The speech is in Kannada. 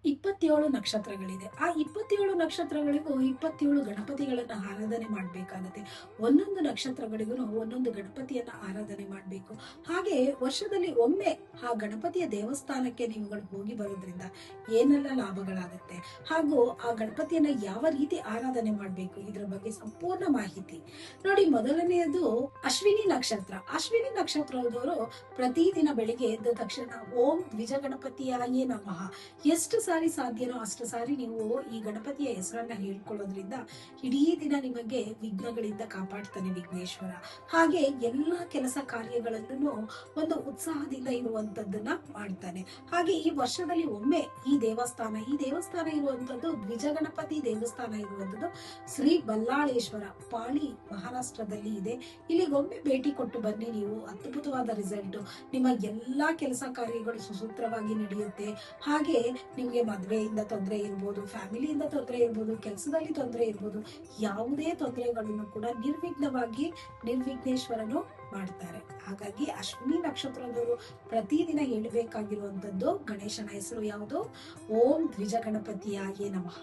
27 ನಕ್ಷತ್ರಗಳಿದೆ. ಆ 27 ನಕ್ಷತ್ರಗಳಿಗೂ 27 ಗಣಪತಿಗಳನ್ನ ಆರಾಧನೆ ಮಾಡ್ಬೇಕಾಗತ್ತೆ. ಒಂದೊಂದು ನಕ್ಷತ್ರಗಳಿಗೂ ಒಂದೊಂದು ಗಣಪತಿಯನ್ನ ಆರಾಧನೆ ಮಾಡ್ಬೇಕು. ಹಾಗೆ ವರ್ಷದಲ್ಲಿ ಒಮ್ಮೆ ಆ ಗಣಪತಿಯ ದೇವಸ್ಥಾನಕ್ಕೆ ನೀವುಗಳು ಹೋಗಿ ಬರೋದ್ರಿಂದ ಏನೆಲ್ಲ ಲಾಭಗಳಾಗುತ್ತೆ, ಹಾಗೂ ಆ ಗಣಪತಿಯನ್ನ ಯಾವ ರೀತಿ ಆರಾಧನೆ ಮಾಡ್ಬೇಕು, ಇದ್ರ ಬಗ್ಗೆ ಸಂಪೂರ್ಣ ಮಾಹಿತಿ ನೋಡಿ. ಮೊದಲನೆಯದು ಅಶ್ವಿನಿ ನಕ್ಷತ್ರ. ಅಶ್ವಿನಿ ನಕ್ಷತ್ರದವರು ಪ್ರತಿದಿನ ಬೆಳಿಗ್ಗೆ ಎದ್ದ ತಕ್ಷಣ ಓಂ ದ್ವಿಜ ಗಣಪತಿಯಾಯೇ ನಮಃ ಎಷ್ಟು ಸಾರಿ ಸಾಧ್ಯನೋ ಅಷ್ಟು ಸಾರಿ ನೀವು ಈ ಗಣಪತಿಯ ಹೆಸರನ್ನ ಹೇಳ್ಕೊಳ್ಳೋದ್ರಿಂದ ಇಡೀ ದಿನ ನಿಮಗೆ ವಿಘ್ನಗಳಿಂದ ಕಾಪಾಡ್ತಾನೆ ವಿಘ್ನೇಶ್ವರ. ಹಾಗೆ ಎಲ್ಲಾ ಕೆಲಸ ಕಾರ್ಯಗಳಲ್ಲೂ ಒಂದು ಉತ್ಸಾಹದಿಂದ ಇರುವಂತದ್ದನ್ನ ಮಾಡ್ತಾನೆ. ಹಾಗೆ ಈ ವರ್ಷದಲ್ಲಿ ಒಮ್ಮೆ ಈ ದೇವಸ್ಥಾನ ಇರುವಂತದ್ದು ದ್ವಿಜ ಗಣಪತಿ ದೇವಸ್ಥಾನ ಇರುವಂತದ್ದು ಶ್ರೀ ಬಲ್ಲಾಳೇಶ್ವರ, ಪಾಳಿ, ಮಹಾರಾಷ್ಟ್ರದಲ್ಲಿ ಇದೆ. ಇಲ್ಲಿಗೊಮ್ಮೆ ಭೇಟಿ ಕೊಟ್ಟು ಬನ್ನಿ. ನೀವು ಅದ್ಭುತವಾದ ರಿಸಲ್ಟ್, ನಿಮ್ಮ ಎಲ್ಲಾ ಕೆಲಸ ಕಾರ್ಯಗಳು ಸುಸೂತ್ರವಾಗಿ ನಡೆಯುತ್ತೆ. ಹಾಗೆ ನಿಮ್ಗೆ ಮದ್ವೆಯಿಂದ ತೊಂದರೆ ಇರ್ಬೋದು, ಫ್ಯಾಮಿಲಿಯಿಂದ ತೊಂದರೆ ಇರ್ಬೋದು, ಕೆಲಸದಲ್ಲಿ ತೊಂದರೆ ಇರ್ಬೋದು, ಯಾವುದೇ ತೊಂದರೆಗಳನ್ನು ಕೂಡ ನಿರ್ವಿಘ್ನವಾಗಿ ನಿರ್ವಿಘ್ನೇಶ್ವರನು ಮಾಡ್ತಾರೆ. ಹಾಗಾಗಿ ಅಶ್ವಿನಿ ನಕ್ಷತ್ರದವರು ಪ್ರತಿದಿನ ಹೇಳಬೇಕಾಗಿರುವಂತದ್ದು ಗಣೇಶನ ಹೆಸರು ಯಾವುದು? ಓಂ ದ್ವಿಜ ಗಣಪತಿಯಾಯೇ ನಮಃ.